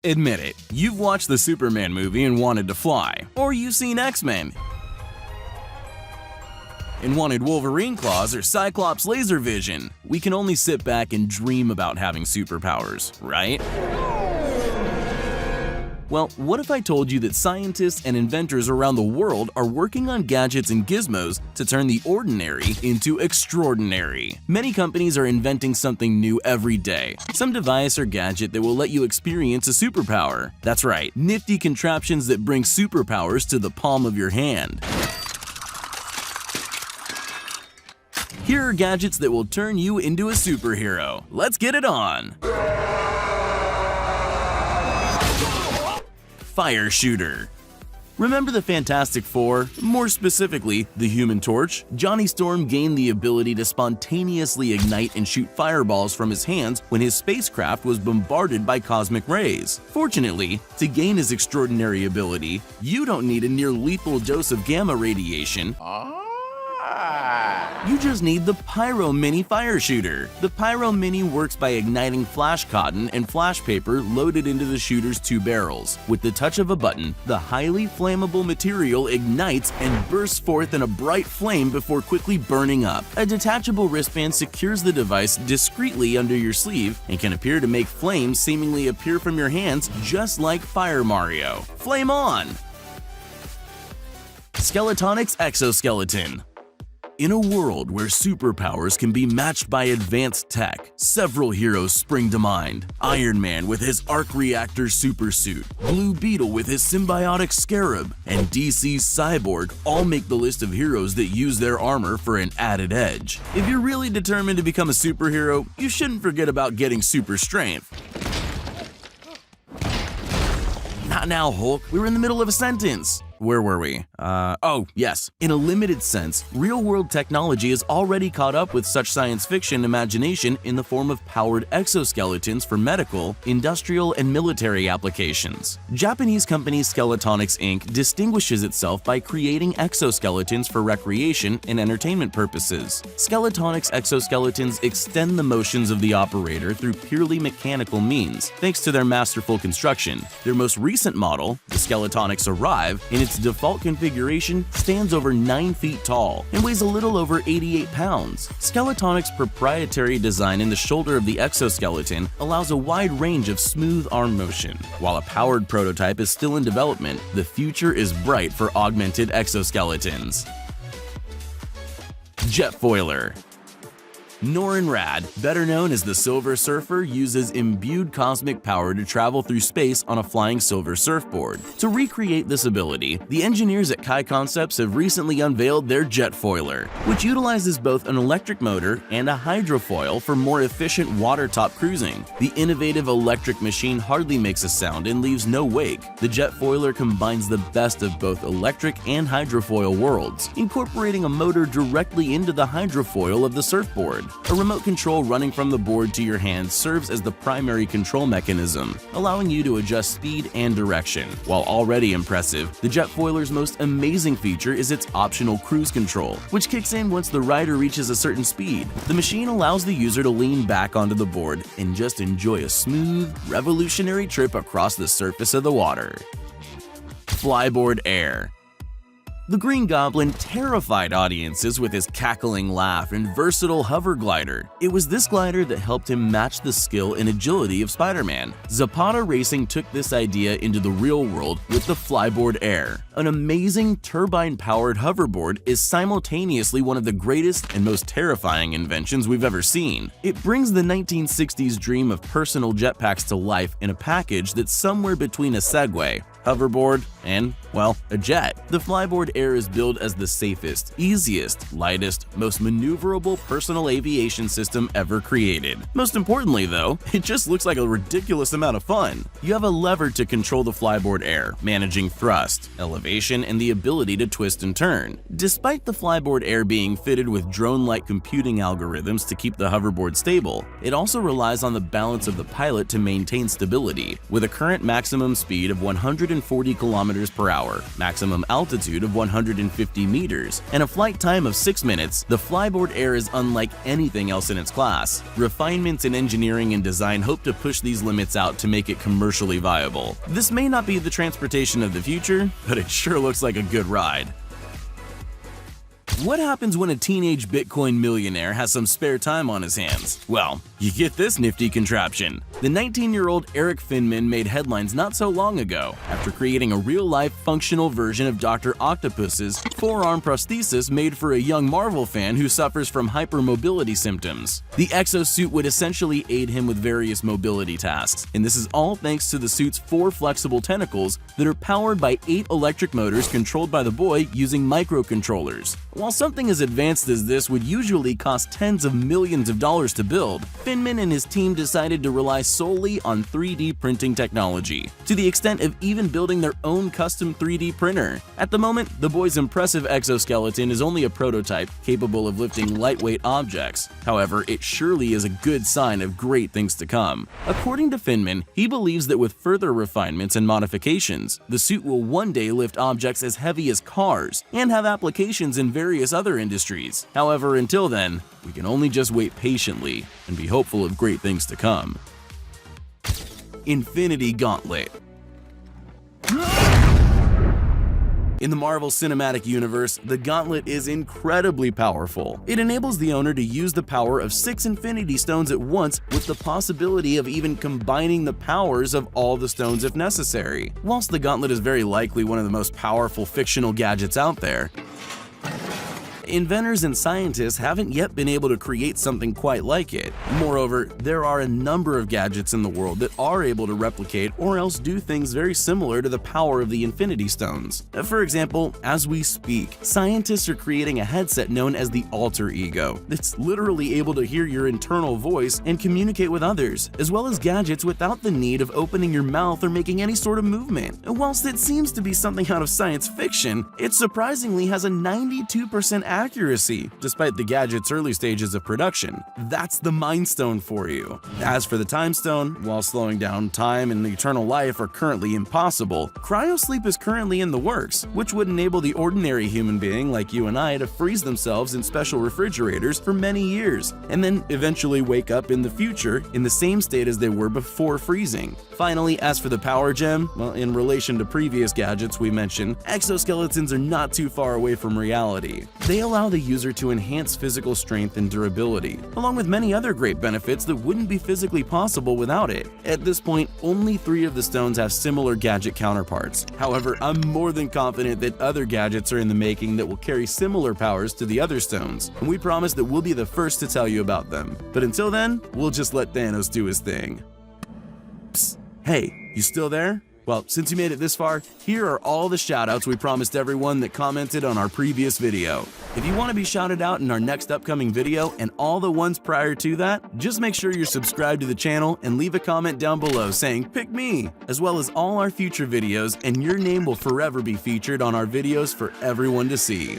Admit it, you've watched the Superman movie and wanted to fly, or you've seen X-Men and wanted Wolverine claws or Cyclops laser vision. We can only sit back and dream about having superpowers, right? Well, what if I told you that scientists and inventors around the world are working on gadgets and gizmos to turn the ordinary into extraordinary? Many companies are inventing something new every day, some device or gadget that will let you experience a superpower. That's right, nifty contraptions that bring superpowers to the palm of your hand. Here are gadgets that will turn you into a superhero. Let's get it on! Fire shooter. Remember the Fantastic Four? More specifically, the Human Torch? Johnny Storm gained the ability to spontaneously ignite and shoot fireballs from his hands when his spacecraft was bombarded by cosmic rays. Fortunately, to gain his extraordinary ability, you don't need a near-lethal dose of gamma radiation. You just need the Pyro Mini Fire Shooter. The Pyro Mini works by igniting flash cotton and flash paper loaded into the shooter's two barrels. With the touch of a button, the highly flammable material ignites and bursts forth in a bright flame before quickly burning up. A detachable wristband secures the device discreetly under your sleeve and can appear to make flames seemingly appear from your hands just like Fire Mario. Flame on! Skeletonics Exoskeleton. In a world where superpowers can be matched by advanced tech, several heroes spring to mind. Iron Man with his arc reactor supersuit, Blue Beetle with his symbiotic scarab, and DC's Cyborg all make the list of heroes that use their armor for an added edge. If you're really determined to become a superhero, you shouldn't forget about getting super strength. Not now, Hulk. We were in the middle of a sentence. Where were we? Oh, yes. In a limited sense, real-world technology has already caught up with such science fiction imagination in the form of powered exoskeletons for medical, industrial, and military applications. Japanese company Skeletonics Inc. distinguishes itself by creating exoskeletons for recreation and entertainment purposes. Skeletonics exoskeletons extend the motions of the operator through purely mechanical means, thanks to their masterful construction. Their most recent model, the Skeletonics Arrive, in its default configuration stands over 9 feet tall and weighs a little over 88 pounds. Skeletonics' proprietary design in the shoulder of the exoskeleton allows a wide range of smooth arm motion. While a powered prototype is still in development, the future is bright for augmented exoskeletons. Jetfoiler. Norrin Rad, better known as the Silver Surfer, uses imbued cosmic power to travel through space on a flying silver surfboard. To recreate this ability, the engineers at Kai Concepts have recently unveiled their Jetfoiler, which utilizes both an electric motor and a hydrofoil for more efficient water-top cruising. The innovative electric machine hardly makes a sound and leaves no wake. The Jetfoiler combines the best of both electric and hydrofoil worlds, incorporating a motor directly into the hydrofoil of the surfboard. A remote control running from the board to your hand serves as the primary control mechanism, allowing you to adjust speed and direction. While already impressive, the Jetfoiler's most amazing feature is its optional cruise control, which kicks in once the rider reaches a certain speed. The machine allows the user to lean back onto the board and just enjoy a smooth, revolutionary trip across the surface of the water. Flyboard Air. The Green Goblin terrified audiences with his cackling laugh and versatile hover glider. It was this glider that helped him match the skill and agility of Spider-Man. Zapata Racing took this idea into the real world with the Flyboard Air. An amazing turbine-powered hoverboard is simultaneously one of the greatest and most terrifying inventions we've ever seen. It brings the 1960s dream of personal jetpacks to life in a package that's somewhere between a Segway, hoverboard, and, well, a jet. The Flyboard Air is billed as the safest, easiest, lightest, most maneuverable personal aviation system ever created. Most importantly, though, it just looks like a ridiculous amount of fun. You have a lever to control the Flyboard Air, managing thrust, elevation, and the ability to twist and turn. Despite the Flyboard Air being fitted with drone-like computing algorithms to keep the hoverboard stable, it also relies on the balance of the pilot to maintain stability. With a current maximum speed of 150 140 kilometers per hour, maximum altitude of 150 meters, and a flight time of 6 minutes, the Flyboard Air is unlike anything else in its class. Refinements in engineering and design hope to push these limits out to make it commercially viable. This may not be the transportation of the future, but it sure looks like a good ride. What happens when a teenage Bitcoin millionaire has some spare time on his hands? Well, you get this nifty contraption. The 19-year-old Eric Finman made headlines not so long ago after creating a real-life functional version of Dr. Octopus's forearm prosthesis made for a young Marvel fan who suffers from hypermobility symptoms. The exosuit would essentially aid him with various mobility tasks, and this is all thanks to the suit's 4 flexible tentacles that are powered by 8 electric motors controlled by the boy using microcontrollers. While something as advanced as this would usually cost tens of millions of dollars to build, Finman and his team decided to rely solely on 3D printing technology, to the extent of even building their own custom 3D printer. At the moment, the boy's impressive exoskeleton is only a prototype capable of lifting lightweight objects. However, it surely is a good sign of great things to come. According to Finman, he believes that with further refinements and modifications, the suit will one day lift objects as heavy as cars and have applications in various other industries. However, until then, we can only just wait patiently and be hopeful of great things to come. Infinity Gauntlet. In the Marvel Cinematic Universe, the Gauntlet is incredibly powerful. It enables the owner to use the power of 6 Infinity Stones at once, with the possibility of even combining the powers of all the stones if necessary. Whilst the Gauntlet is very likely one of the most powerful fictional gadgets out there, inventors and scientists haven't yet been able to create something quite like it. Moreover, there are a number of gadgets in the world that are able to replicate or else do things very similar to the power of the Infinity Stones. For example, as we speak, scientists are creating a headset known as the Alter Ego that's literally able to hear your internal voice and communicate with others, as well as gadgets without the need of opening your mouth or making any sort of movement. And whilst it seems to be something out of science fiction, it surprisingly has a 92% accuracy, despite the gadget's early stages of production. That's the Mind Stone for you. As for the Time Stone, while slowing down time and eternal life are currently impossible, cryosleep is currently in the works, which would enable the ordinary human being like you and I to freeze themselves in special refrigerators for many years, and then eventually wake up in the future in the same state as they were before freezing. Finally, as for the Power Gem, well, in relation to previous gadgets we mentioned, exoskeletons are not too far away from reality. They allow the user to enhance physical strength and durability, along with many other great benefits that wouldn't be physically possible without it. At this point, only 3 of the stones have similar gadget counterparts. However, I'm more than confident that other gadgets are in the making that will carry similar powers to the other stones, and we promise that we'll be the first to tell you about them. But until then, we'll just let Thanos do his thing. Psst, hey, you still there? Well, since you made it this far, here are all the shoutouts we promised everyone that commented on our previous video. If you want to be shouted out in our next upcoming video and all the ones prior to that, just make sure you're subscribed to the channel and leave a comment down below saying "Pick me," as well as all our future videos, and your name will forever be featured on our videos for everyone to see.